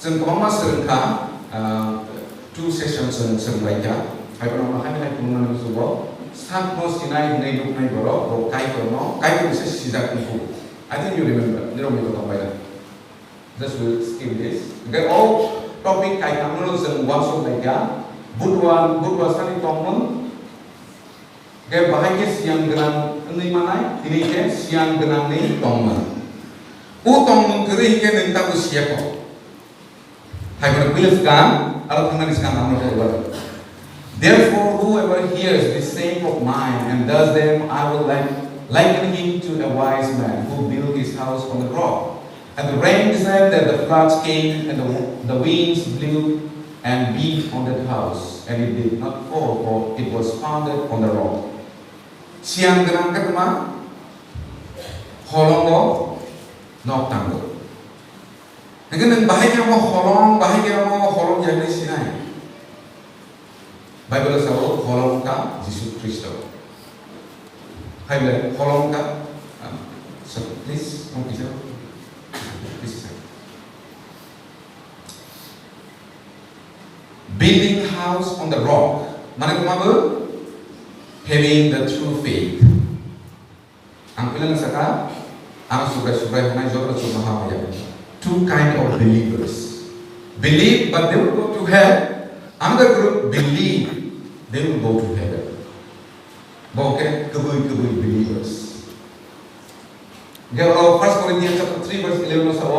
जों गोबां मास सोलोंखा 2 sessions जों सोलोंलायखा हायबा हाय बुंनानै जुगाव सात न सिनाय नै दुखनाय बर' कायफोर से सिजाक निखौ I think you remember निरम निखौ थांबाय ना just will skip this okay all topic kaitangno जों one song लायखा बुधवार सानि तंमोन के बाहाय के सियां गोनां नै मानाय दिनै के सियां गोनां नै तंमोन उ तंमोन गरै के नोंता बुसियाखौ हायबा बिलस गान आरो थांनानै सिगां नामनो हरबाय Therefore, whoever hears the saying of mine and does them, I will liken him to a wise man who built his house on the rock. And the rain descended, and the floods came, and the winds blew and beat on that house, and it did not fall, for it was founded on the rock. Siang gerang ketema, holongo, nok tanggo. Dengan bahagia mau holong jadi sinai. Bible sawo holong ka Yesus Kristo. Hai bela holong ka. So please, please. Building house on the rock. Mana kumabu? Having the true faith. Ang bilang saka, ang suka na jodoh cuma ya. Two kind of believers. Believe, but they will go to hell. Another group believe, they will go to heaven. Okay, kebui believers. Kalau 1 Corinthians chapter 3 verse 11 sawo,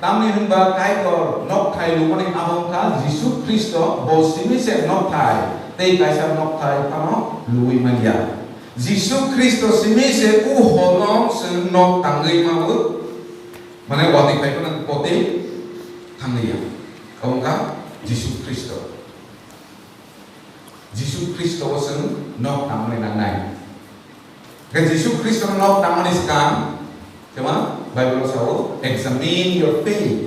tamni humba kai kor nok thai lumani among ka Yesus Kristo bo simi se nok thai, tei kaisa nok thai kano lui manja. Yesus Kristo simi se u holong se nok tangai mau. Mana wati kai ko nang pote tangai ya. Kau ka Yesus Kristo. Yesus Kristo waseng nok tamani nanai. Ke Yesus Kristo nok tamani sekarang, cuma Bible sawo examine your faith.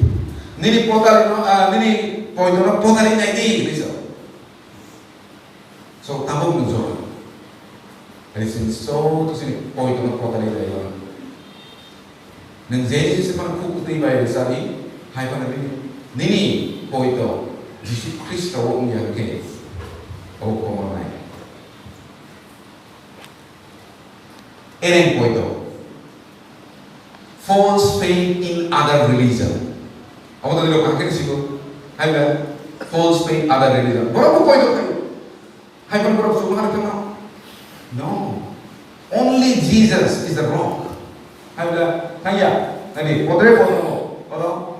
Nini poidona potali nai di, bisa. So tabung nuzor. Dari sini so tu sini poidona potali nai orang. Neng Yesus sekarang kukuti bayar sari, hai mana nini poido Yesus Kristo wong yang ke. Oh, como naik. Eren poito. False faith in other religion. Apa tadi lo kakek sih tuh? Hai kan? False faith other religion. Berapa poito kan? Hai kan berapa suruh hari kenal? No. Only Jesus is the rock. Hai kan? Kaya. Tadi. Podre poito. Orang.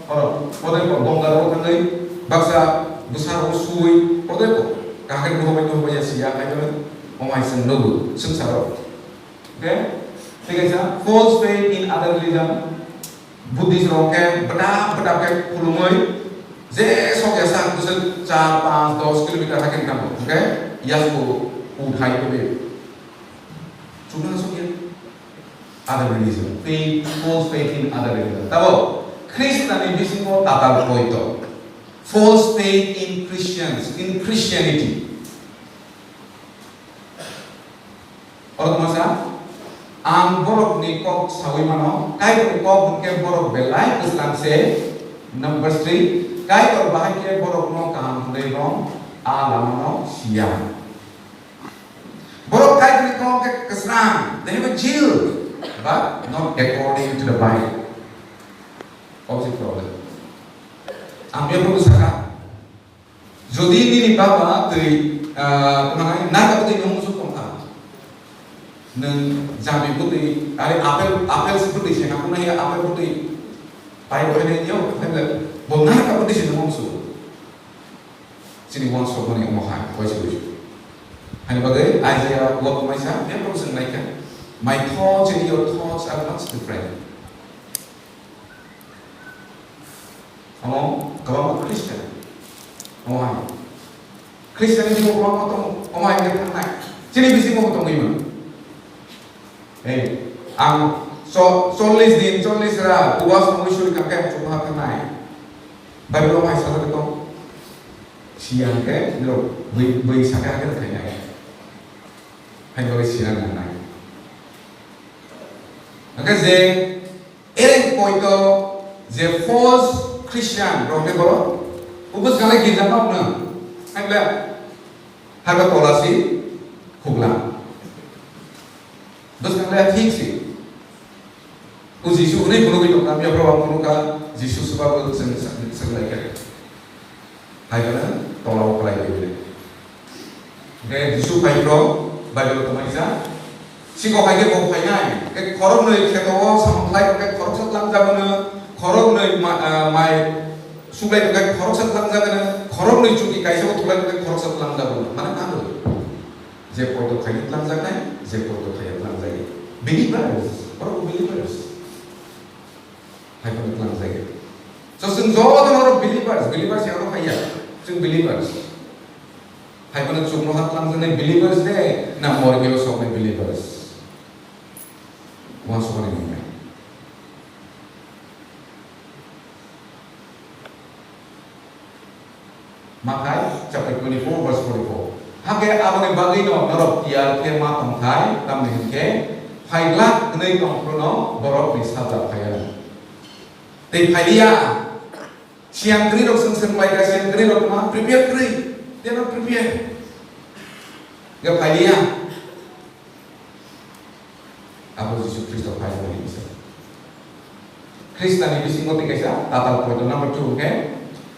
Podre poito. Bongkar orang tadi. Baksa besar usui. Podre poito. Kakek bukan banyak siapa itu? Omai sendu, sengsara. Okay? Tiga false faith in other religion. Buddhist roke, beda ke pulumoi. Je sok ya sang kusel 4, 5, 10 kilometer hakin kamu. Okay? Yasku udhai ko be. Cuma sok ya. Other religion. False faith in other religion. Tabo, Kristen ini bising ko tatal ko ito. False faith in Christianity. Orang masa, ang borok ni kok sawi mano, kai ko kok bukan borok belai Islam se number 3, kai ko bahagia borok no kam dei no alam no siang. Borok kai ko kok Islam, they have a jail, but not according to the Bible. What's the problem? Ambil berusaha. Jadi ini bapa dari mana nak apa yang musuh kongkang. Neng jami putih, ada apel seperti sih. Aku nanya apel putih. Pai boleh nanya, kan? Boleh apa putih sih musuh. Sini musuh mana yang mau hai, kau sih. Hanya bagai Isaiah waktu masa, dia perlu sengaja. My thoughts and your thoughts are not different. Kalau Kristen, Kristen ini mau potong, yang kita naik. Sini bisa mau potong gimana? Ang solis lah, puas mengusul kakek cuma naik. Bible omai salah ketong. Siang ke, lo beri sakit kan naik. Hanya beri siang naik. Maka ze, eren poito, ze false Christian rong ke boro ubus kale gilja nok na hai bla hai ba tola si khugla bus kale thik si u jisu ne kuno ki dokam ya pro kuno ka jisu sebab senglai ke hai ba tola oklai ke de jisu pai pro Bible to maisa siko hai ke bo pai nai ke khorok nei kheto samlai ke khorok sat lang jabana khorok nei mai sublai ke khorok sat lang jabana khorok nei chuki kaisa ko thulai ke khorok sat lang jabana mane kando je po to khai lang jagnai je po to khai lang jai believers or believers hai ko lang jai so sung jo to believers ya ko khai ya sung believers hai ko chung no hat lang jai believers de na more ke so me believers once one in me Makai chapter 24 verse 44 hake abone bagi no norok tiar ke ma tong thai tam ne ke phai lak nei tong pro no borok ni sa ja phai te phai lia siang kri rok seng pai ka siang kri rok ma prepare kri they not prepare ga phai lia Abu Yesus Kristus phai mo ni bisa Kristen ni bisingo te kaisa tatal point number 2 okay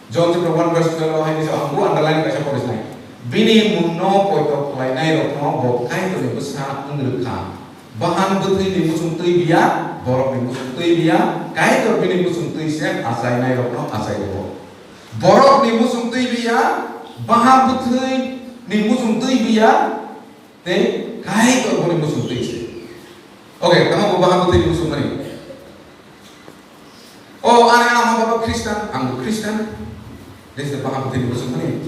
John chapter 1 verse 12 hai bisa ambu underline kaisa polis nai bini munno poito klai nai rok no bo kai to ni busa ungrukha bahan butri ni musung tui bia borok ni musung tui bia kai to bini musung tui se asai nai rok no asai bo borok ni musung tui bia bahan butri ni musung tui bia te kai to bini musung tui se okay kamu bahan butri ni musung mani oh anak-anak bapak Kristen anggo Kristen this is the bahan butri ni musung mani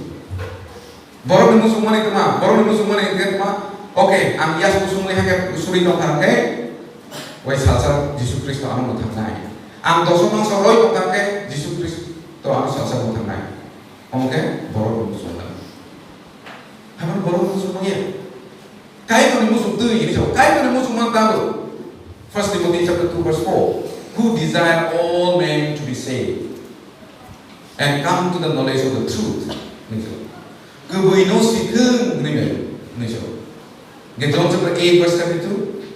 borok ni musung mani tema borok ni musung mani ke tema okay ang yas musung mani hake usuri no thangke wai salsa Yesus Kristus anu thangnai ang doso mangsa roi no thangke Yesus Kristus to anu salsa no thangnai okay borok ni musung mani haman borok ni musung mani kai to ni musung tu ini so kai to ni musung mani tahu First Timothy chapter 2 verse 4 who desire all men to be saved and come to the knowledge of the truth 그분이 노시 큰 의미를 내죠. John chapter 8 verse 72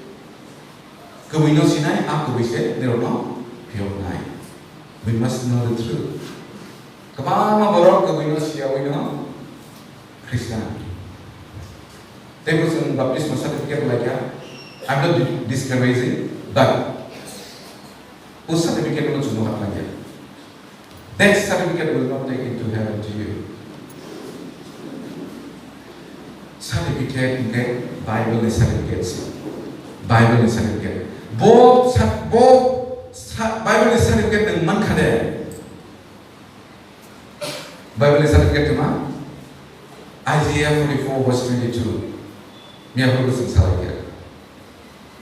그분이 노시나이 그분이 내려놓 비옥나이 we must know the truth 그만만 뭐라고 그분이 노시하고 있는 크리스찬 대부분 baptism certificate like I'm not discouraging but उस certificate को चुनो हाथ लगे that certificate will not take into heaven to you certificate ke Bible ni certificate Bible ni certificate bo Bible ni certificate ng man khade Bible ni certificate ma Isaiah 44 verse 22 mia ko sing salake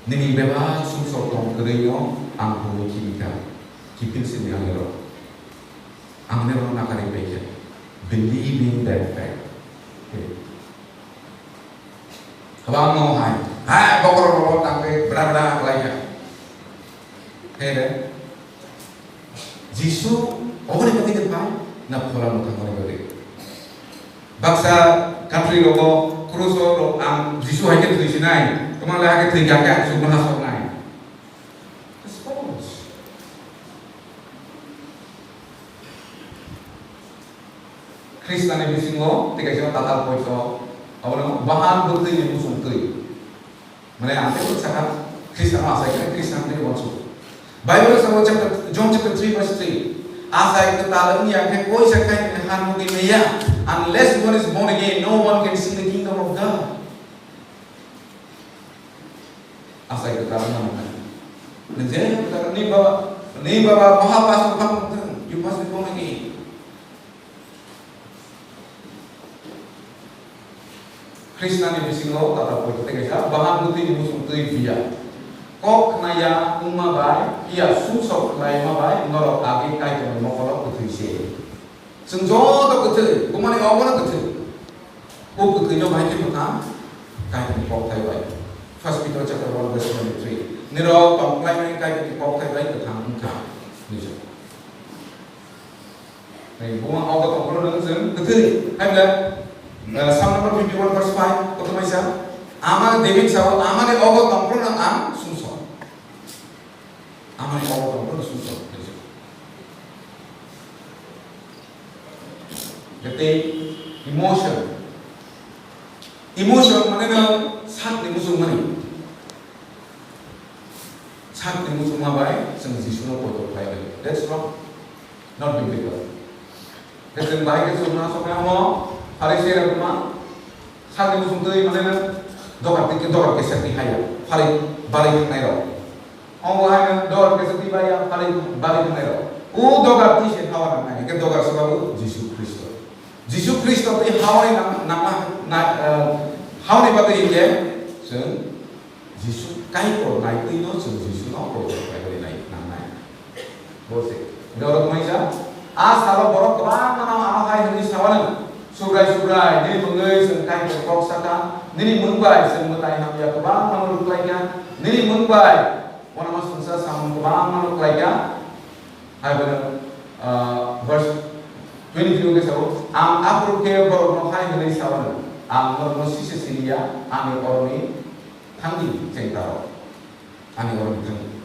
nini beba sum so tong kreyo ang ko kimika kipil sin yang ro ang nero nakari beke believing that fact Kalau mau hai bokor sampai berada lainnya. Hei Jisu, orang yang tidak baik, nak pulang ke kamar balik. Bangsa country logo, kruso lo am Jisu hanya tulis sinai, kemana lagi tinggalkan semua hasil naik. Kristen yang bisingo, tiga jam tatal poiko. Orang bahan bukti ni musuh tu, mana ante pun cakap Kristen asal Kristen ni maksud. Bible sama chapter John chapter 3 verse 3. Asal itu talam ni yang koi sakai han mungkin ya. Unless one is born again, no one can see the kingdom of God. Asal itu talam mana? Nanti kita ni bawa mahapas pun you must be born again. Kristen yang bisingo tata poin kita bahan bukti di musuh tu dia. Kok naya umabai, ia susok naya umabai, ngorok agi kai tu mokolok betul sih. Senjol tu betul, kumani awal betul. Betul nyo baik itu kan, kai tu pok tai baik. First Peter chapter 1 verse 23. Niro pamplai mai kai tu pok tai baik tu kan muka. Nisah. Này buông ao có tổng nó dừng từ từ hay là Psalm number 51 verse 5 có mấy sao ama David sao ama này ao có tổng nó am sung sọ ama này ao có tổng nó sung sọ jadi emotion mana na sak ni musuh mana sak ni musuh mabai sang Yesus no kotor kaya that's wrong not biblical. Kasi baik itu semua soalnya mau hari saya rumah sak ni musuh tu mana na dokar kesehati haya hari balik nairo orang hanya dokar kesehati haya hari balik nairo dokar tisih hawa naik ke dokar sebab Yesus Kristus Yesus Kristus itu hawa hawa ni pada ini sen Yesus kai ko naik itu sen Yesus no ko kai ko naik naik boleh dorong macam kalau borok kelam mana hai ini sawalan surai ni mengai sen kai ko kok sata ni mumbai sen mutai ham ya kelam mana luklainya ni mumbai mana masuk sa sam kelam mana luklainya hai benar verse 23 ke sawo am apro ke borok no hai ini sawalan am no sisi silia am orni tanggi cengtaro am orni tanggi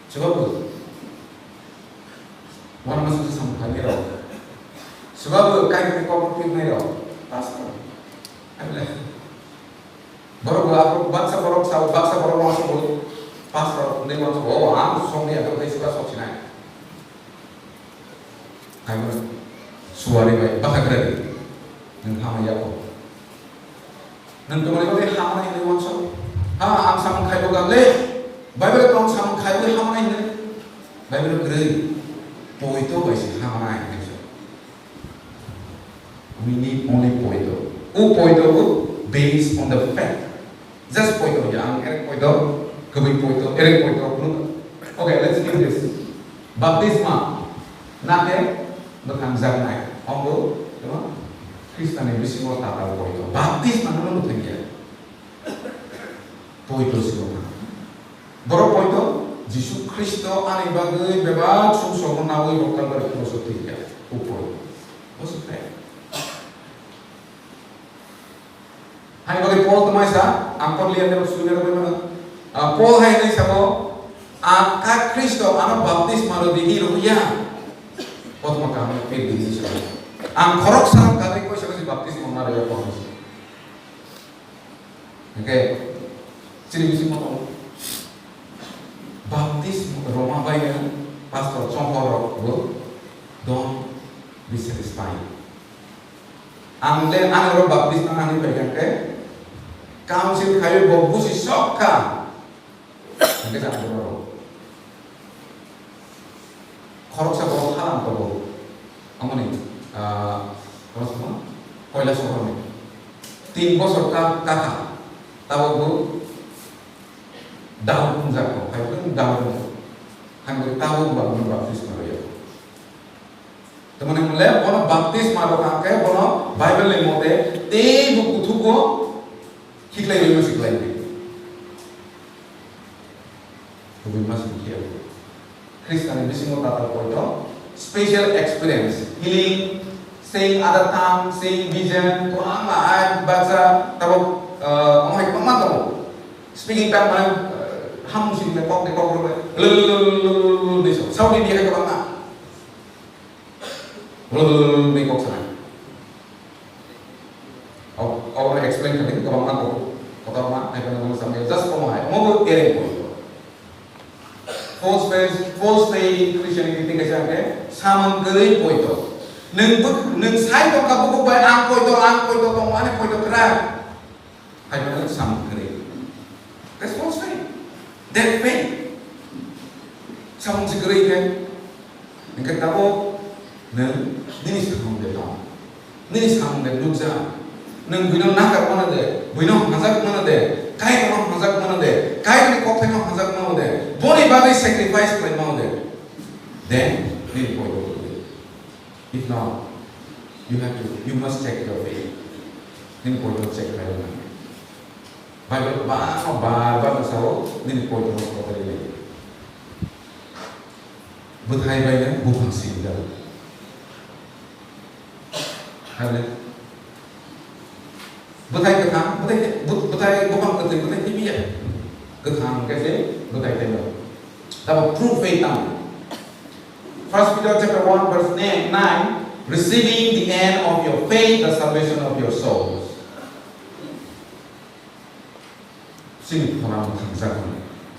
sebab mana masuk sama kami ro sebab kai ko ko pin ro pastor amla borok apro baksa borok masuk pastor ne masuk am song ni atau suka sok sinai ai suara baik bahagia dengan hama Yakob. Nanti mereka ni hama ini langsung. Am sama kaya bukan le. Bible kalau sama kaya hama ini. Bible beri. Poito baisi hama ini. We need only poito. Poito based on the fact. Just poito yang erek poito, kebi poito, erek poito. Okay, let's do this. Baptisma. Nake bukan zanai. Ambo, cuma Kristen yang bisi mau tahu poito. Baptisma mana lu tinggal? Poito semua. Berapa poito? Yesus Kristus ane bagai bebas sungsong menawi bukan berkuasa tinggal. Poito. Maksudnya? Hai bagi Paul temai sa, ampun lihat dalam sunnah bagaimana? Paul hai ni samo, angkat Kristus anak baptis malu dihirup ya. Waktu kami pergi di sana, ang korok sarang kali kau siapa si baptis mana ya Paul? Oke, sini mesti mau baptis Roma bayar pastor congkorok don't be satisfied. Ang orang baptis mana ni bagian ke? Council kayu bobu si soka, nanti saya ada korok sabor halam tobo, apa ni? Kalau semua, koilah sorong ni. 3 bosor kakak, tahu bu? Daun pun jago, kayu pun daun. Kami tahu buat baptis Maria. Teman yang melihat, kalau baptis Maria kakek, kalau Bible yang mau deh, buku tuku, hiklay masih hiklay. Lebih masih hiklay. Kristen di sini mau tahu itu special experience, healing, seeing other tongue, seeing vision, Quran lah, baca, tahu, ngomong apa tahu, speaking back mana, ham mesti dekok, besok, Saudi dia ke mana, dekok sana. Orang explain kan itu ke mana tu, kata mana, nak kena sampai just komai, mau ereng pun. False faith Christianity tinggal sampai sama gerai poito. Neng saya tu kabu bayi ang poito tong mana poito kerap. Ada sama gerai. That's false faith. That faith. Sama si gerai kan. Neng kata neng ni sama dia. Ni sama dia duksa. Neng binong nakar mana deh, binong hazak mana deh. Kaya ko hazak mana deh, kaya ni kokte no hazak mana deh, boni bagay sacrifice ko mana deh. Then, need poito. If not, you must check your faith. Need poito check kayo na. Bible ba sawo, need poito mo ko tayo. Budhay ba yan? Bukan sila. Hari betai ketang, betai gopang betai TV ya. Ketang kasi betai telo. Tapi true faith tam. 1 Peter chapter 1 verse 9, receiving the end of your faith, the salvation of your souls. Sini pola matangsa.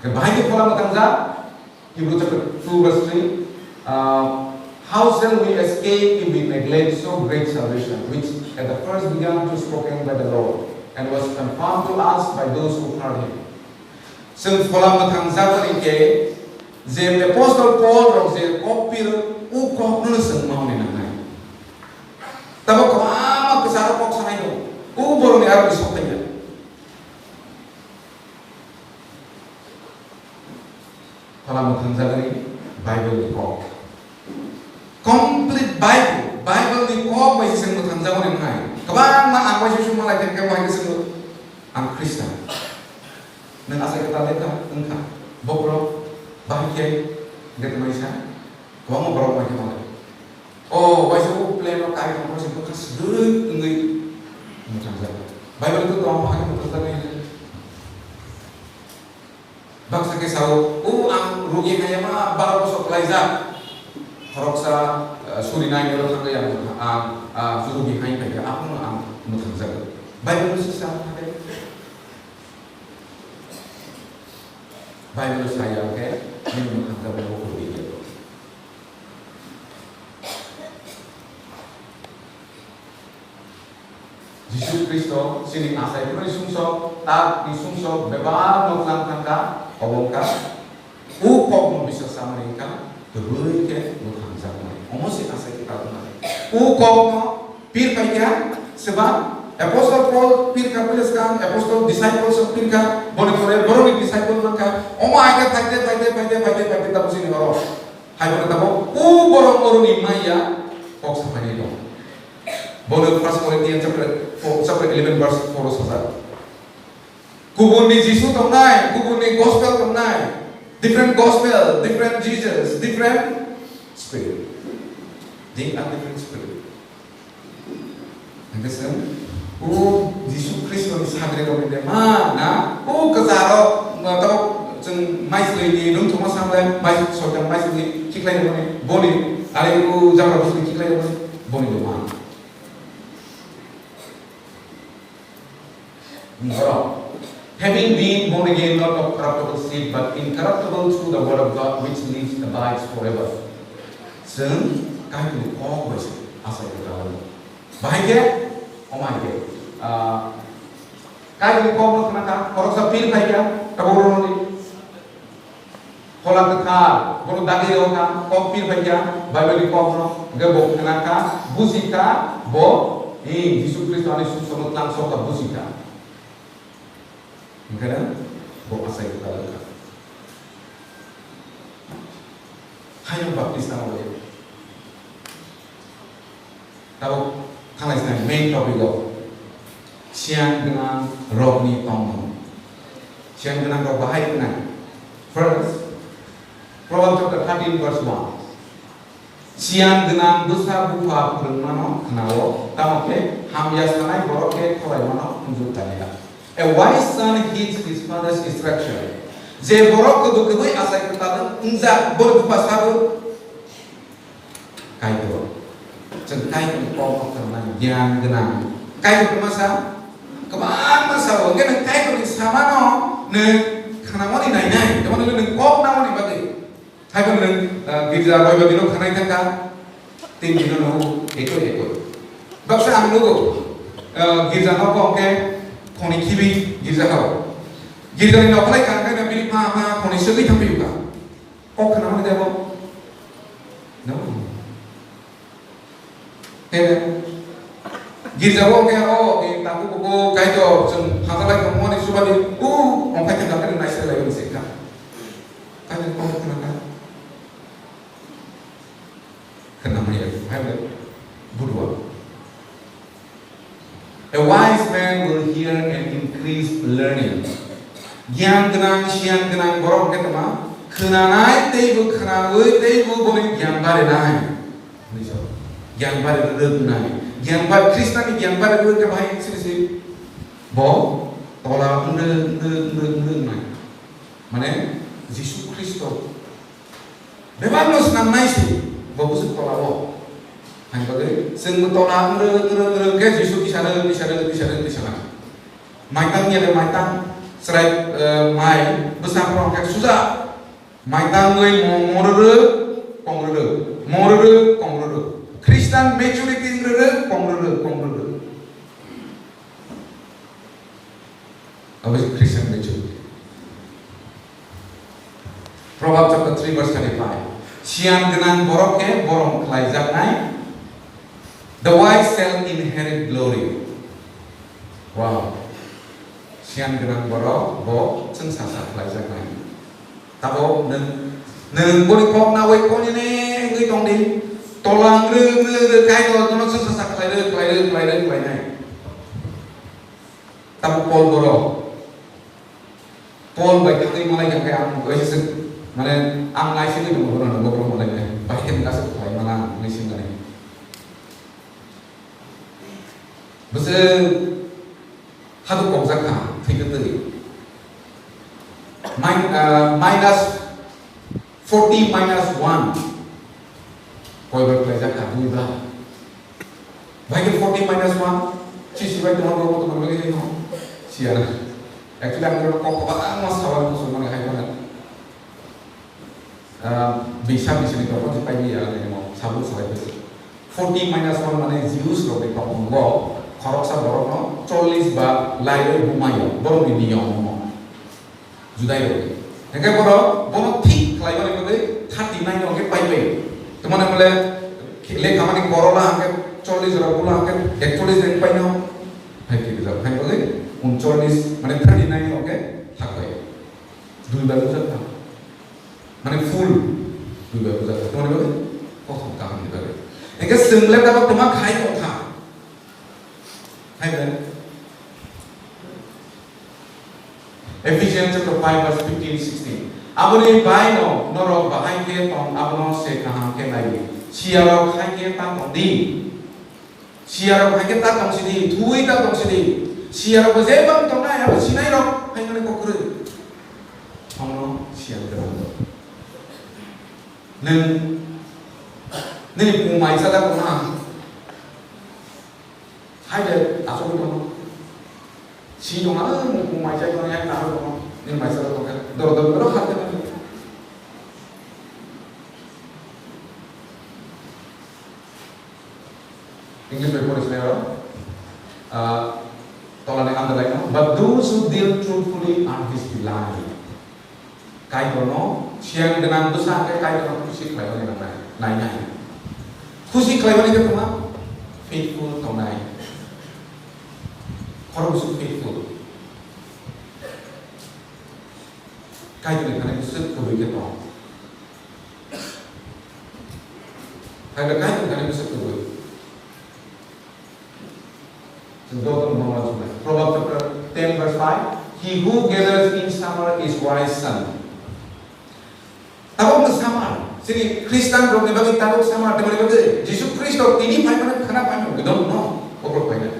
Bahaya pola matangsa. Hebrews chapter 2 verse 3. How shall we escape if we neglect so great salvation, which at the first began to spoken by the Lord, and was confirmed to us by those who heard him.ซึ่งพอเรามาทางซาตริเกเจมส์apostol Paul เราเจมkopir u kop nu seng mau ni nangai. Tabo kama kesara kok sana itu. U baru ni arus soknya. Kalau mau tang zat ni Bible ni kok. Complete Bible ni kok masih seng mau tang zat ni nangai. Kabang ma ang masih cuma lagi kan mau seng ang Kristen. Nang asa kita lihat engkau bobro bahagia gitu Malaysia. Kau mau berapa macam mana? Oh, wajib plan lo kaya kamu masih bekas dulu enggak macam apa? Bible itu tuh apa yang betul tadi? Bangsa kesau, ang rugi kaya mah baru masuk Malaysia. Koroksa Suriname lo tangga yang rugi kaya apa mah ang betul tadi? Bible itu susah ada. Bible saya oke, ini menganggap bahwa begitu. Yesus Kristus sini asa itu di sungsok, tak di sungsok bebar melakukan tangka, obongka, ukok bisa sama mereka, terbuka bukan sama. Omosi asa kita benar. Ukok pir kaya sebab Apostle Paul pirka peliskan, Apostle disciples pirka, boleh baru disciple mereka. Oh my God, pade tahu sini orang. Hai boleh tahu, borong ni Maya, kok sama ni dong. Boleh 1 Corinthians chapter 11 verse 4 saja. Kubun ni Jesus tamnai, kubun ni gospel tamnai. Different gospel, different Jesus, different spirit. They are different spirit. Understand? Yesus Kristus hadir dalam hidup mana? Kesaro, tahu jeng mais lagi, nung cuma sampai mais sorgan mais lagi, kiklai dulu boni, ada itu jangan harus kiklai dulu boni doang. Having been born again, not of corruptible seed, but incorruptible through the word of God, which lives and abides forever. Jeng kahit itu kau bersih asal kita lalu. Bahagia. Oh my God. Kaya kau mau kenapa? Kalau sapir kaya, kau orang ni. Kalau kita, kalau daging orang, kau pir kaya, Bible di kau no, gak kenapa? Busika, Yesus Kristus ane susah langsung ke busika. Mungkin, asal kita lakukan. Hanya baptis nama dia. Tahu? Kalau istilahnya main topik itu siang dengan roh ni tong, siang dengan roh bahaya dengan. First, Proverbs chapter 13 verse 1. Siang dengan dosa buka bermano kenalo, tamoke hamyas kanai boroke korai mano tunjuk tanya. A wise son heeds his father's instruction. Je borok kedu kedu asai ketadan unza berbuka sabu kaito. Cengkai itu pokok karena yang genang. Kai itu masa kemana masa? Mungkin kai itu sama no. Ne karena mau dinai. Jangan dulu ne kok nama ni bagi. Kai itu ne girja boy bagi no karena itu kan tim dino no ekor. Baksa am logo girja no kok ke koni kibi girja kau. Girja ni no kalai kan kan bili pa koni segi tampi juga. Kok karena mau demo? No. Girja wong kaya tahu buku kaito jeng hakalai kamu ni sudah di orang kaya kan naik sekali lagi sekarang. Kaito kau kenapa? Kenapa ya? Hai berdua. A wise man will hear and increase learning. Gian siang kenang borok kita mah kenanai tebu kenawai tebu boleh gian bare naik. Yang pada redunai, gian pada Kristen ni gian pada dua ke baik sini bo tolak ne mana Yesus Kristus memang nos nam nai sih bo busuk tolak bo hanya bagi seng tolak ne ke Yesus di sana mai tangnya ada mai tang serai mai besar orang kayak susah mai tang người morere Kristen maturity ngere kongrere apa sih Kristen maturity Proverbs chapter 3 verse 35 siang genan borok kelai jaknai the wise shall inherit glory wow siang genan borok bo seng sasa kelai jaknai tabo neng boni kong na wei kong ni ngi tong di tolang re kai to no seng sasa kelai nai tabo pol borok Paul baik itu mulai yang kayak aku gue sih mana angai sini dulu orang ngobrol mulai nih bagian nggak sesuai malah ngising kan ini besar hadu komsak kah tiga tadi minus 40 minus 1 kau berpelajar kah dua dah bagian 40 minus 1 sisi baik teman lagi nih siapa actually ang kok mas kawan ko semua kay ko bisa dito ko di pagi ya mo sabut sa 40 minus 1 মানে Zeus রবে কম গো খরচা বড় ন 40 বা লাইরে ঘুমাইও বড় নিয়ম জুদাই রবে একে বড় বড় ঠিক খাইবা লাগে 39 ওকে পাইবে তোমানে বলে লেখা মানে করলা আকে 40 রা বলা আকে 41 দিন পাই না ভাই কি যাও ভাই বলে 39 মানে 39 ওকে থাকবে দুই বার বুঝাতা মানে ফুল দুই বার বুঝাতা তোমার বলে কত কাম দিবে একে সিমলে দাও তোমার খাই কথা খাইবেন Ephesians chapter 5 verse 15 16 abone baino norok bahai ke tong abono se kaham ke nai siaro khai ke ta tong di siaro khai ke ta tong sini thui ta tong sini siapa bezebang tong na apa sinai ro hai ngane ko kru tongno siap terang nen pumai sada ko na hai de aso ko si dong ala pumai sa ko na na ko nen mai sada ko dor hat na English Bible is there tolong yang underline, but those who deal truthfully are his delight. Kai kono, siang dengan besar kai kono kusi kelayan yang lainnya. Kusi kelayan itu cuma faithful tonai. Orang busuk faithful. Kai kono kan busuk kebuikan toh. Kai kono kan busuk kebuikan. Proverbs chapter 10 verse 5 he who gathers in summer is wise son tabok samar sini Kristen dong dibagi tabok samar dengan dibagi Yesus Kristus ini bagaimana kenapa we don't know pokok banyak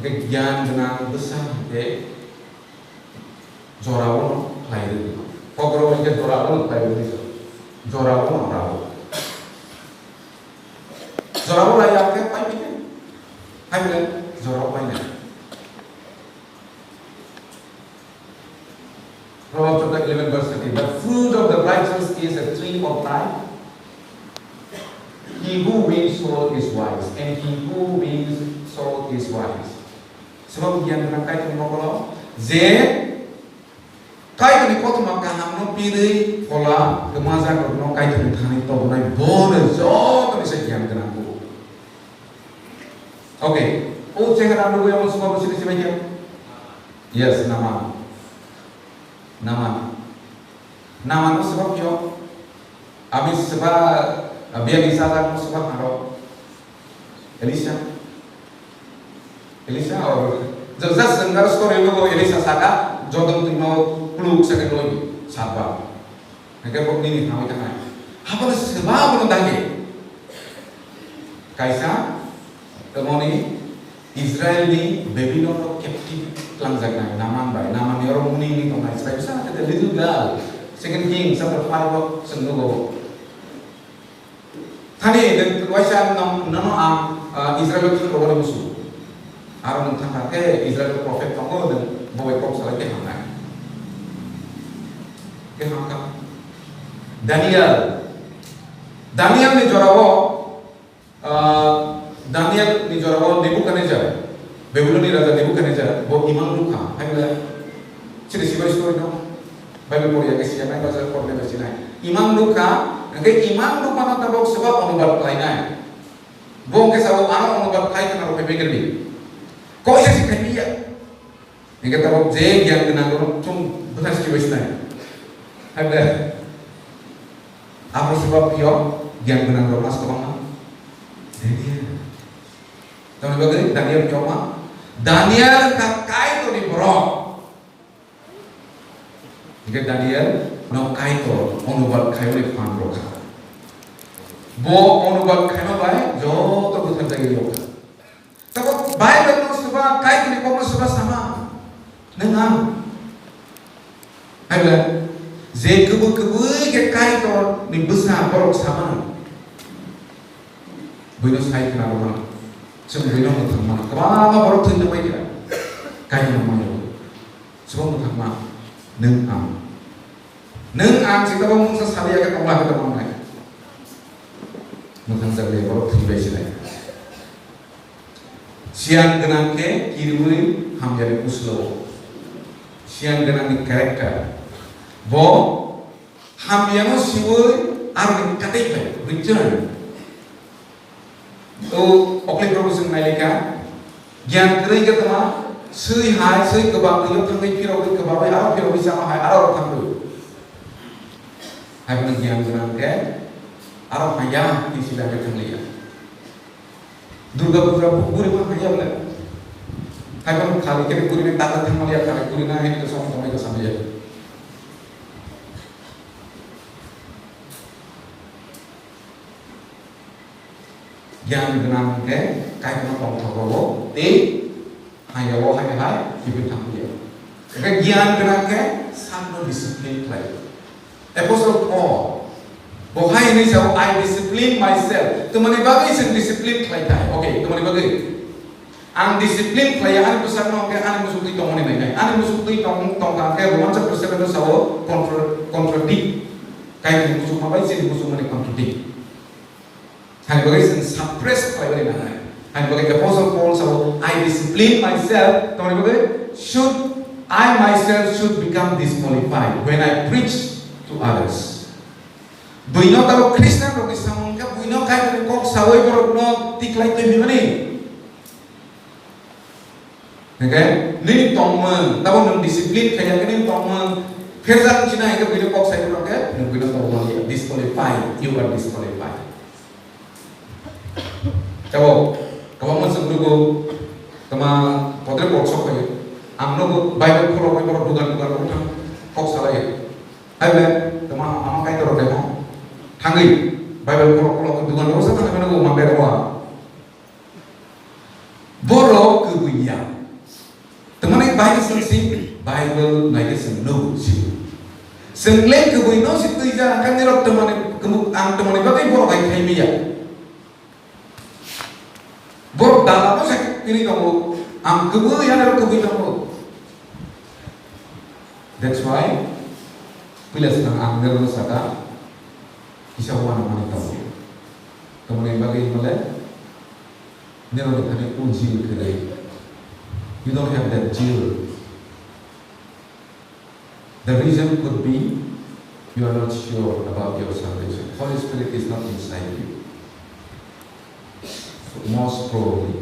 kegiatan dengan besar de jorawon lahir pokok ke jorawon lahir jorawon orang jorawon layak ke pai hai bilang jorok banyak. Proverbs chapter 11 verse 30. The fruit of the righteous is a tree of life. He who wins soul is wise, and he who wins soul is wise. Sebab yang berangkai ke mokolo, ze kai ke nikot maka hamno pilih pola kemasan kerno kai ke thani to bunai bonus jo ke sekian kenangku. Okay, cek ada dulu yang semua bersih baca. Yes, nama itu sebab yo. Abis sebab biar bisa tak sebab haro. Elisa or jelas dengar story itu Elisa sada jodoh tino peluk second lagi sabar. Mereka pun ini kami tengah. Apa sebab belum lagi? kaisa temoni Israel ni Babylon captive langzakna naman bai naman yorong muni ni kong Israel bisa ada little girl second king chapter 5 sendugo tadi dan waisa nano Israel ki ko musuh aron thangka ke Israel prophet tongo dan boy kok salah ke hamna ke hamka Daniel ni jorawo Nebuchadnezzar Babyloni raja Nebuchadnezzar bo imam luka haila ciri sibai story no Bible pori ya kesian ai bahasa pori versi nai imam luka na tabok sebab onubat lainai bong ke sawo ano onubat kai kana ro pepe gerbi ko isa si kaiya ni kata tabok je yang kena ro tum bukan si sibai nai haila apa sebab yo yang kena ro mas kemana Daniel cuma Daniel kakai tu di bro. Jika Daniel no kai tu onubat kai oleh fan bro. Bo onubat kai apa? Jo tu bukan lagi yo. Tapi Bible no sebab kai tu di bawah sebab sama. Nengang. Ada. Je kebu ke kai tu ni besar bro sama. Buenos Aires kenapa mana? Sebenarnya mau tang mana? Kemana baru tuh namanya kira? Kayak namanya. Sebab mau tang mana? Neng am sih kalau mau sesali aja kamu lah kita mana? Mau tang sekali baru tuh besi lagi. Siang genang ke kiri ham jadi uslo. Siang genang ni karakter. Bo ham yang siwul arti kata return. तो Auckland professor नाइलेका ज्ञान करें के तमा सही हाय सही कबाब तो थंगे फिर और कबाब है आरो फिर और sama हाय आरो थंगे हाय बन ज्ञान गनान के आरो हाया इसी लागे थंगे या दुर्गा पूजा पूरी में हाया बोले हाय बन खाली के पूरी में ताकत थंगे या खाली पूरी ना है तो सॉन्ग तुम्हें को समझ जाए yang dengan ke kai na pong thogo te hayawo hai ibin thang dia ke gian dengan ke sanno discipline play apostle Paul bo hai ni sao I discipline myself tumani bagai sen discipline play tai okay tumani bagai ang discipline play an pusat no ke an musuh tu tong ni nai an musuh tu tong ka ke 100% sao contradict kai musuh mabai sen musuh mani contradict Hai bagai suppress kaya mana? Hai bagai apostle Paul so I discipline myself. Tahu bagai I myself should become disqualified when I preach to others. Buino tahu Kristen rogi samungka buino kaya ni kok sawai borok no tiklai tu bimani. Okay? Ni tongmen tahu nung disiplin kaya ni tongmen. Kerja Cina itu buino kok saya borok ya? Nung buino tahu dia disqualified. You are disqualified. Coba, kalau masuk dulu, tema potret workshop aja. Amno Bible kalau mau dugan orang kok salah ya. Ayo, tema amak kayak terus deh. Tanggi Bible kalau dugan orang sana mana gua mampir gua. Borok kebunya. Teman yang Bible sensi, Bible naik sendu sih. Senglek kebunya sih tu ija kan nirok teman teman bagai borok kayak kayak Borok dalam tu saya ini kamu am kebu yang ada kebu kamu. That's why bila sedang angger sada bisa wana mana tahu. Kemudian bagi mulai ni orang tadi unjil kerai. You don't have that jill. The reason could be you are not sure about your salvation. Holy Spirit is not inside you. Most probably.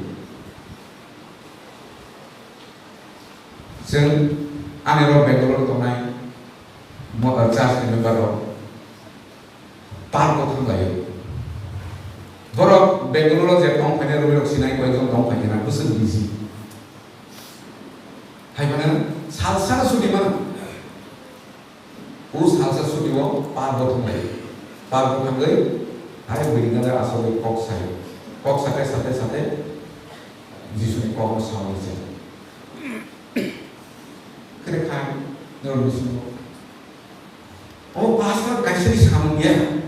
ซึ่งอันนี้เราแบ่งตัวตรงไหนหมดอาจารย์เป็นแบบเราปาร์กทั้งหลายบรอกแบ่งตัวเราจะต้องไปในโรงเรียนสิ่งไหนก็ต้องไปที่นั่นก็ซึ่ง busy ให้มันนั้นsalsa sudah mana us salsa sudah wo ปาร์กทั้งหลาย ให้บริการasal kok saya kok sate Jisu kok mo sawi je. Kere kan nol Jisu. Oh pastor kaisi samun ya.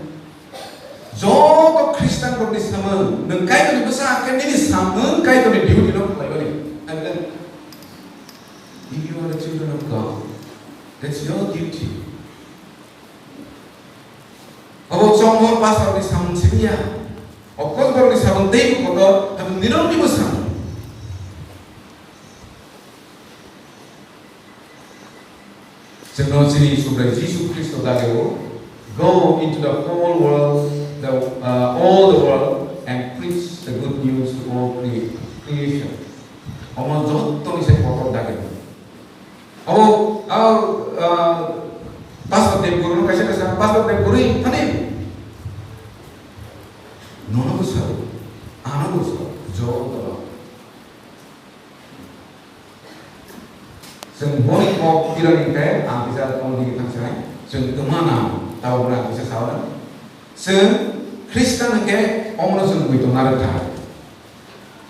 Jo Kristen ko ni samun, nang kai ko besar kan ni samun kai ko ni duty no play ni. And then if you are the children of God, that's your duty. About some more pastor ni samun siya. Of course, baru disabun teh kotor, tapi minum di besar. Sebelum sini sudah Yesus Kristus dahulu, go into the whole world, all the world, and preach the good news to all creation. Omong jodoh ni saya kotor dahulu. Oh, pastor dem guru kasih pastor dem guru ini, nono besar, anak besar, jauh dalam. Sembonik mau pirang ini, bisa kamu dikatakan saya. Kemana tahu berapa bisa sahaja. Kristen ke omong sungguh itu narata.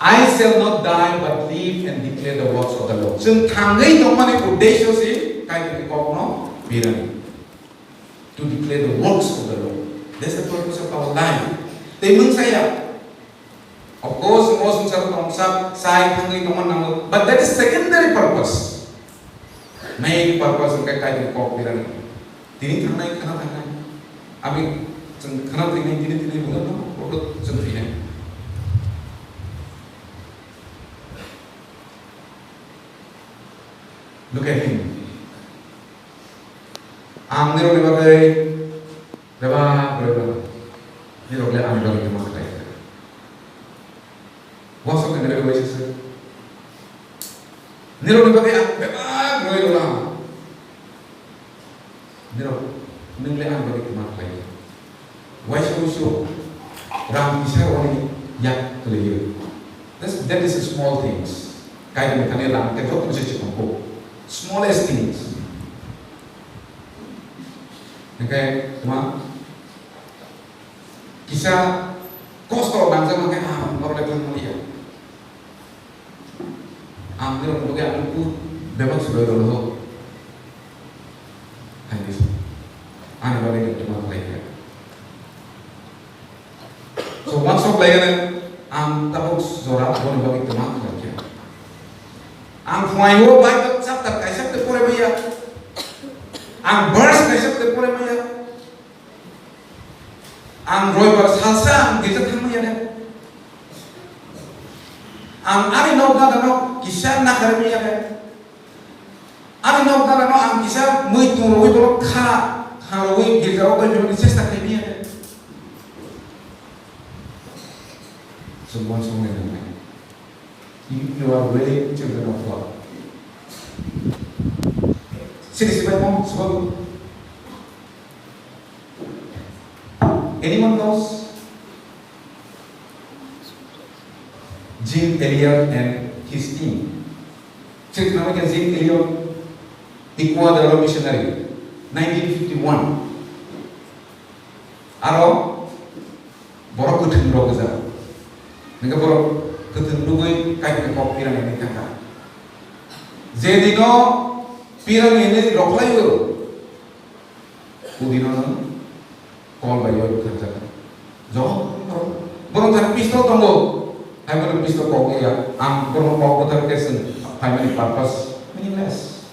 I shall not die but live and declare the works of the Lord. Tanggai domane udesho si kait kau no pirang. To declare the works of the Lord. That's the purpose of our life. Temung saya, of course, semua sungsar tongsap, saya tanggung teman namun, but that is secondary purpose. Main purpose untuk kait kau piran. Tini tangai kana tangai, abi kana tini bukan no, produk sendiri. Look at him. Amniro dibagai, berapa. Ini rohnya ambil dari rumah kita. Wasok yang dari rumah sih. Ini roh dipakai bebas, roh itu lah. Ini roh, ini ambil dari rumah kita. Waisyo, orang bisa orang yang kelihir. That is small things. Kayak mereka orang kita bisa cukup. Smallest things. Kayak cuma kisah kosto bangsa makai baru datang mulia. Ambil untuk aku memang sudah dulu. Hadis. Anda balik ke rumah lainnya. So once of lain, tapos zorak boleh balik ke rumah lainnya. Fuayo baik sabta kaisap te pure maya. Burst kaisap te pure maya. Roy bar salsa kita thamma ya. Ari nogda dano kisah nak karmi ya. Ari nogda dano kisah muy turoi bolo kharoi gilgaro kan jodi cesta kemi ya. Semua dengan you are really children of God. Sini mau sebab anyone knows Jim Elliot and his team? Cik namanya Jim Elliot, Ecuador missionary, 1951. Aro borok kutun borok kejar. Mereka borok kutun dugui kain kekop pirang ini kakak. Zedino pirang ini roklai uro. Udino call by your kerja. Jauh, borong cari pistol tunggu. Hai borong pistol kau ya, borong kau putar kesen. Primary purpose meaningless.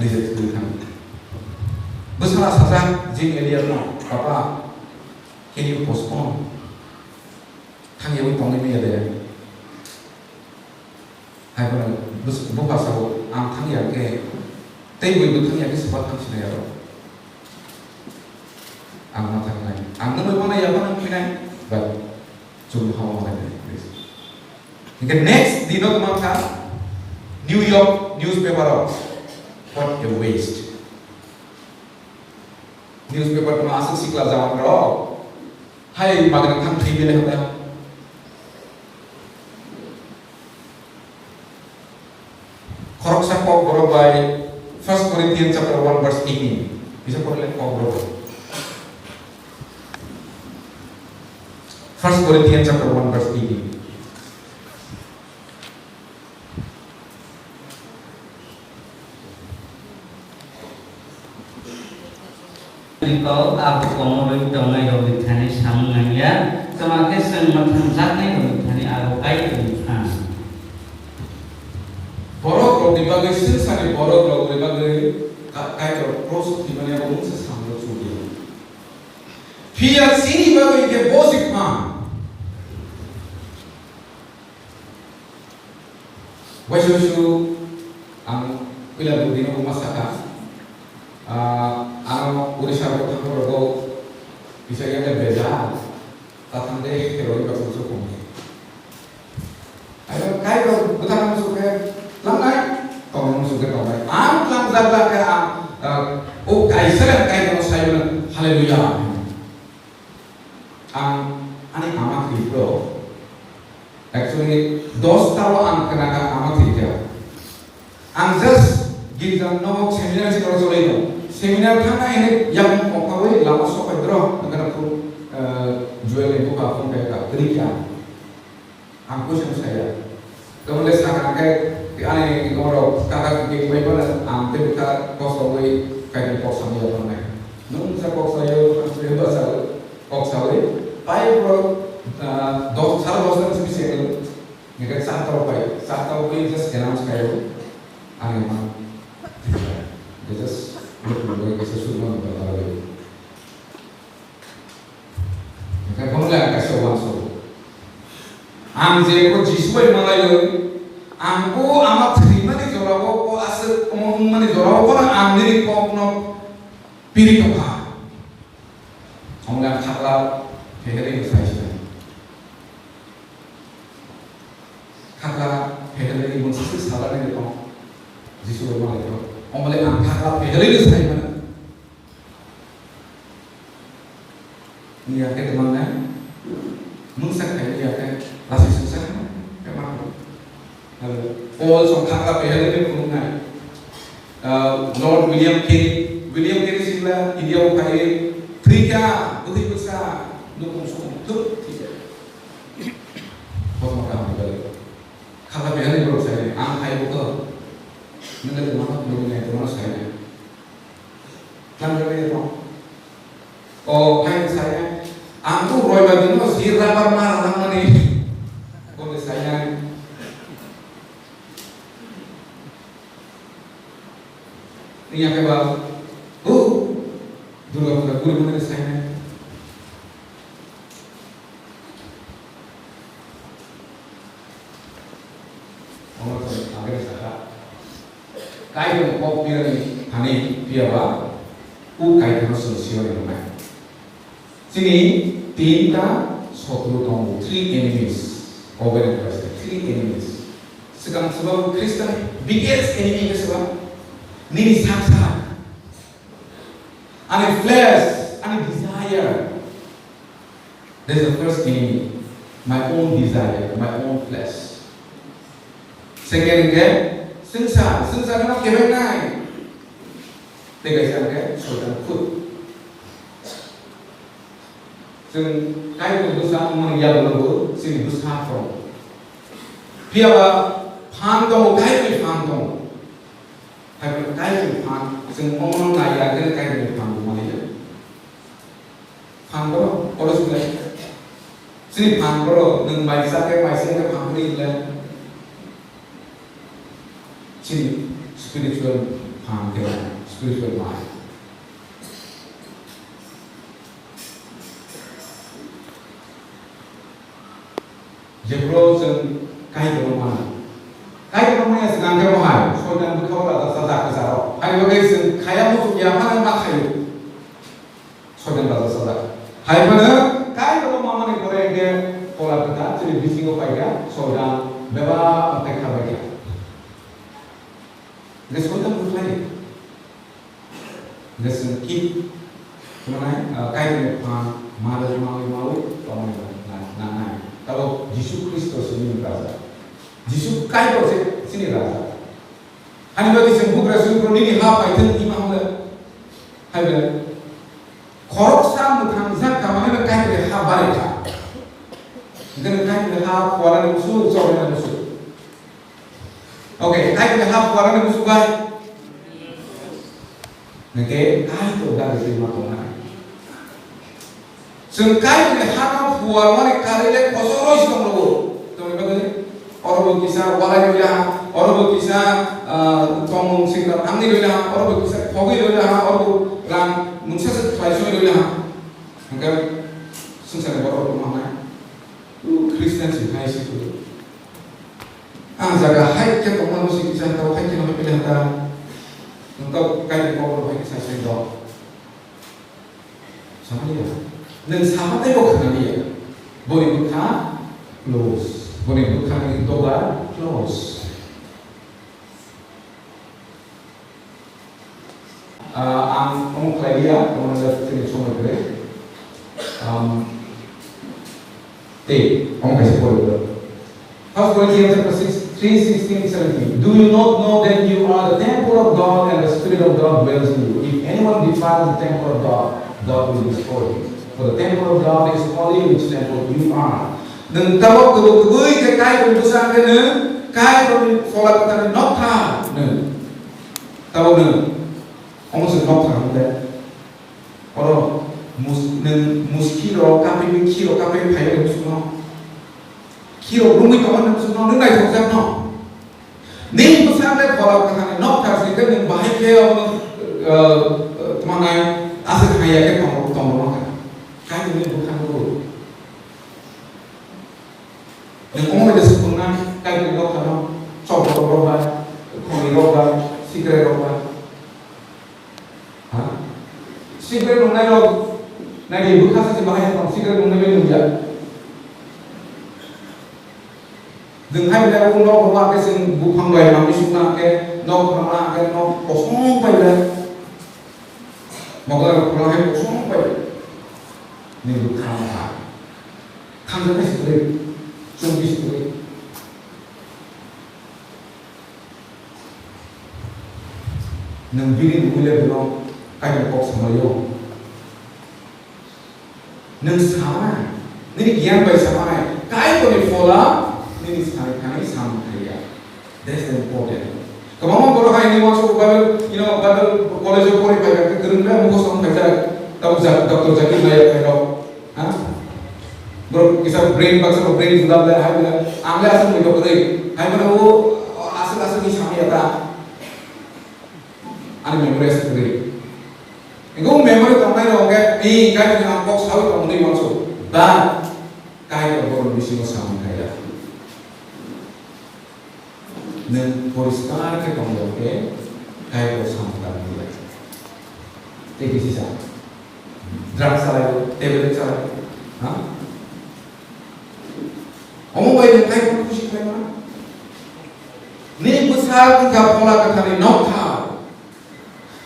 Riset tulisan. Besar saja Jim Elliot no, Papa, can you postpone? Tang yang tong ini ada. Hai borong buka sawo, tang yang ke, tapi bukan tang yang ke sebab tang sini ya. Ang matang lain. Ang naman mana ya mana pinay, but cuma hawa mana ni. Okay, next di no teman New York newspaper. What a waste. Newspaper teman asal si kelas zaman berapa? Hai makan tang TV le kata. Korok sa kok boro by 1 Corinthians chapter 1 verse 18. Bisa boleh kok boro. 1 Corinthians chapter 1 verse 18. Kau aku komodoi dongai dobi thani samngaya samake sengmathan jaknai dobi thani aku kai dobi than borok rok dibagai silsani borok rok dibagai kai rok prosut dimana yang umum sesamlo sudi pia sini bagai ke bosik ma wajusu ang pila budino umasaka ano urisha ko thangro ko bisa yang berbeza tatang deh terori ka musuh ko ayo kai ko bukan musuh ke langai kau musuh ke kau am lang zabla ke am o kai seren kai ko sayo haleluya ane amak libro actually dos tawa am kena ka amak libro am just give them no seminar si kalau itu seminar karena ini yang mau kawin lama sopai bro dengan aku jual itu apa mereka berikan aku saya kemudian sekarang kayak aneh ngorok kakak kiki kue pada ampe buka kos kawin kayak kos sama yang mana nung saya kos saya bahasa kos saya pai bro dos salah dos nanti bisa itu nggak satu pai just kenal sekali aneh mah just berbagai kesesuaian berbagai. Maka kemudian kasih masuk. Amje ko jisui malayo. Amko amat terima di jorabo ko asal umum di jorabo ko amdiri ko no piri ko ka. Kemudian kakla peheri saya. Kakla peheri muncul salah ni ko. Jisui malayo. Omale angkatlah peheli saya mana? Ini apa teman-teman? Mungkin kayak dia kan rasa susah, kemana? Paul songkatlah peheli ni punungan. Lord William Carey sila dia ukai Trika putih besar, dukung sungguh tidak. Bos makan balik. Kalau peheli baru saya angkai betul. Mengenai mana mengenai mana saya, kan mengenai itu. Oh, kayak saya, aku roy bagino sirah marah nama nih. Kalau saya, ini apa bang? Dulu mengenai saya. Oh, agak salah. Kai ko ko pirani hani piawa kai ko solution ni mai sini tinta sotru tong three enemies over the person three enemies sekarang sebab Kristen biggest enemy ke sebab nini saksa and flesh and desire. That is the first enemy, my own desire, my own flesh. Second again Sengsa nak kebek naik. Tiga sahaja sudah food. Seng kai tu dosa mengiya berlaku, sini dosa from. Piawa pantong kai tu pantong. Kai tu pant, seng orang naya kan kai tu pantong mana je. Pantong, orang sudah. Sini pantong, neng maisa ke pantong ni le. Sini spiritual spiritual mind. Jebro sen kai ke mana? Kai ke mana sedang ke mana? Soalnya bukan orang sahaja kesaro. Hari bagai sen kaya musuh yang mana nak kayu? Soalnya rasa sahaja. Hari mana kai ke mana ni korang ke pola kita jadi bisingo payah. Soalnya beba apa kabarnya? Lesson tak berlari. Lesson keep mana kait dengan malu, nah. Kalau Yesus Kristus ini berasa, Yesus kait tu sini berasa. Ani bagi sembuh Rasul ini apa itu imam le, hai le. Korok sam tangzak kamane le kait le habar itu. kita hap warna musuh, soalnya musuh. Oke, kai kita hap warna musuh baik. Oke, kai itu udah diterima Tuhan. Sengkai kita hap warna karile kosoros kamu. Tuh betul. Orang berkisah walai doya, orang berkisah tomong singkat amni doya, orang berkisah kogi doya, orang berang muncul sesuai doya. Maka sungsang orang bermana, Kristen sih hai sih tu. Jaga hai kita orang musik kisah tahu hai kita nak pilih antara untuk kait dengan orang kisah sih dok. Sama dia, dan sama tembok dengan dia, boleh buka close. Boleh bukan itu close. Ang Claudia, kamu ada tulis semua itu. Kamu kasih boleh. First Corinthians chapter 3:16-17. Do you not know that you are the temple of God and the Spirit of God dwells in you? If anyone defiles the temple of God, God will destroy him. For the temple of God is holy, which temple you are. Dan tahu kebutuhan ke kai berdosa ke ne, kai berfolak kata not tha ne, tahu ne, orang sudah not tha ne, orang muskilo kape kilo kape payah musuh kilo rumit kawan musuh ne ngai thok no, ni musuh ne folak kata ne not tha sih kan bahaya ke teman ai asal kaya ke tong kai ini bukan dulu. Dan orang ada sempurna, kai kita kalau coba roba, kami roba, sikre roba, sikre nunai log, nanti bukan saja bahaya kalau sikre nunai menunjuk. Dengan bila orang roba kesin bukan bayi, kami suka ke, nok ramah ke, nok kosong bayi, makanya pulang kosong bayi, ni bukan apa, kan jadi sikre. Sungguh sekali. Nambiri boleh belum kayak kok sama yo. Nang sama, ini gian baik sama. Kayak boleh follow, ini sekali kali sama kaya. That's the important. Kalau mau kalau ini masuk Bible, Bible college of Puri pakai kerana muka sama pakai tahu doktor jadi naya kayak Bro, kisah brain baksa brain sudah bela, hai bela, ambil asal mereka beri, hai bela वो asal ni sama ya tak, ane memory asal beri, enggak memory kamu ni orang ni kaya ni angkok sahaja kamu ni masuk, dan kaya orang bisnis sama kaya, nen polistar ke kamu orang kaya orang sama kaya ni, jadi sisa, drugs salah, tablet salah, Omong bayi yang kai pun kusi kai mana? Ni besar kita pola kata ni not tahu.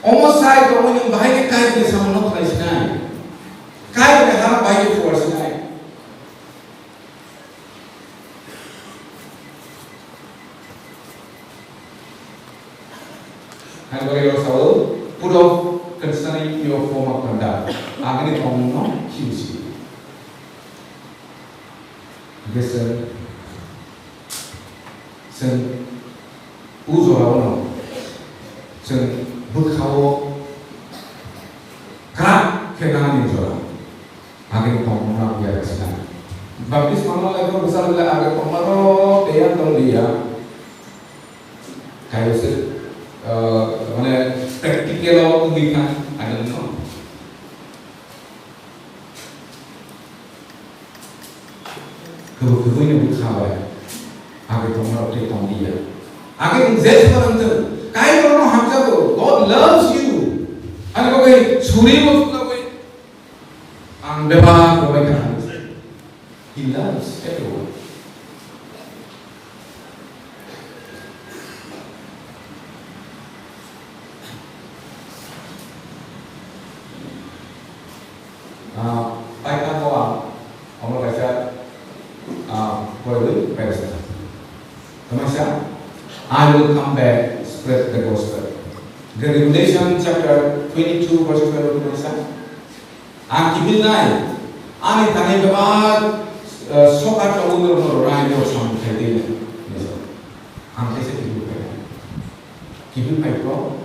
Omong saya tu omong yang bayi kai ni sama not tahu isnai. Kai ni harap bayi tu force isnai. Hai bagi orang sahaja, put off concerning your form of conduct. Agar ni omong no kiusi. Biasa, sen uzo lawan, sen berkau kerap kenaan itu lah. Agar pemerintah biar kesana. Baptis mana lagi besar lagi agar pemerintah dia tahu dia. Kayak se, mana praktikal waktu kita ada no. Kebetulan ini bukan agar pemerintah dia tahu dia. Agar inzet pemerintah. Kayak orang hamzah tu, God loves you. Agar kau suri waktu kau bebas kau kan. He loves everyone. Baiklah kawan, Allah kata, boleh beres. Teman-teman, I will come back, spread the gospel. The Revelation chapter 22 verse 12 teman-teman. Ang kibil nai, ani tani bebas sokat undur rayo sampai di angke sekitar kibil pai pro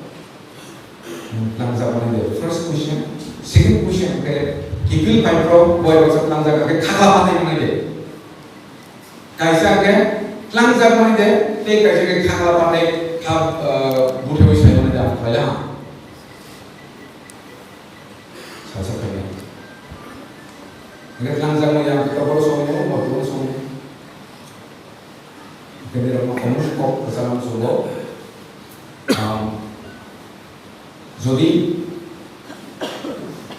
langzak mana first question second question ke kibil pai pro boy wasap langzak ke khakla patai mana deh kaisa ke langzak mana deh te kaisa ke khakla patai khab bute wisai mana deh kaya sasa kaya Nggak langzak mana yang kita baru soalnya mau baru soalnya kemudian kamu kok kesalahan solo jadi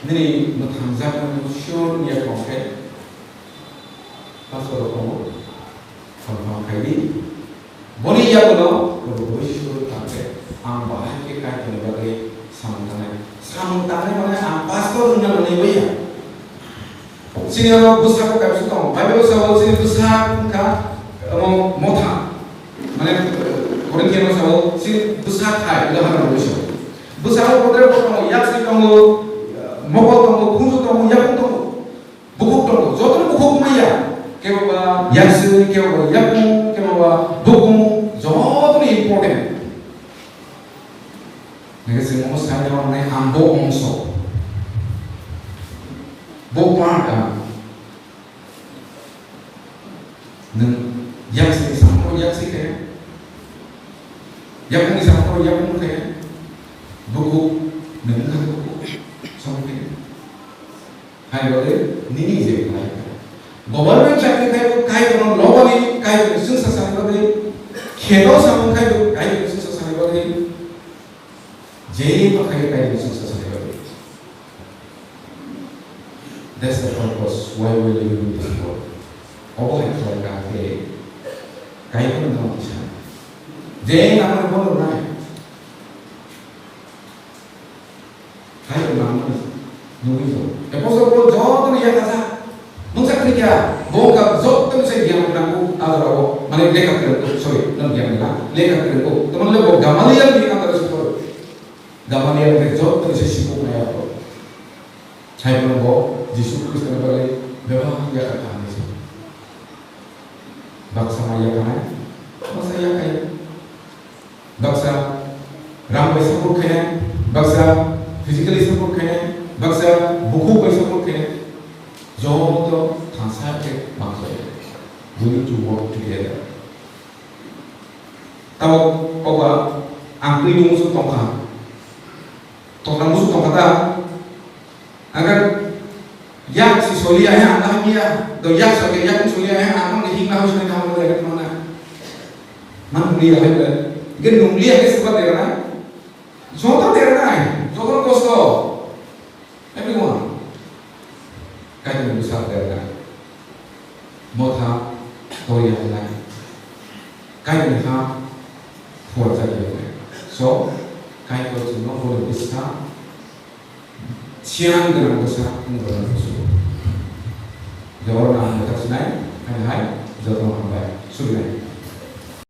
ini mentanjakan mission ya konkret pasal kamu kali boni ya bono kalau mission konkret ambah ke kai sebagai samantana mana ampas ko dunia mana ya sini orang besar kau kapsul tahu Bible sahul sini besar kah motha mana orang kira sahul sini besar kai udah mana besar besar kotor kotor yak sih kamu mokol kamu kunju kamu yak kamu bukuk kamu jodoh bukuk maya kewa yak sih kewa yakmu kewa bukum jodoh ini important nih semua saya orang ini ambo ongso bopar neng yak sih sama yak sih kayak yak ni sama yak pun kayak buku dengan buku sampai hai boleh nini je kai government chakri kai kono lobani kai sunsa sani boleh खेलों sama kai sunsa sani boleh jeli pa kai sunsa sani boleh that's the purpose why we live in this world all hai kai kono no bisa jeli namanya boleh naik Nunggu itu. Episode kalau jauh tu ni ya kata, mungkin kerja, boga jauh tu saya diam kenapa ada orang mana lekak kerja, sorry, dalam diam ni lekak kerja. Teman le boga gamalian di antara sepuluh, gamalian kerja jauh tu saya sibuk ni apa. Saya pun boga, Yesus Kristus ni boleh berapa ya kata ni sih. Bangsa maya kan? Bangsa ya kaya. Bangsa ramai sebut kaya, bangsa physically sebut kaya. Bangsa buku पैसा को कहें जो तो संसार के मांगे we need to work together tahu bahwa angkri musuh tongkang musuh tongkang agar yak si solia yang anak dia do yak sebagai yak solia yang anak di hingga harus mereka mau dari mana mana dia ada gen dia ke sebab dia kan contoh dia kan contoh kosto everyone kajian besar dari motha Korea lain kajian ha kuasa dia so kajian itu no boleh besar siang dengan besar dengan besar jauh orang yang tak senai hai jauh orang baik sudah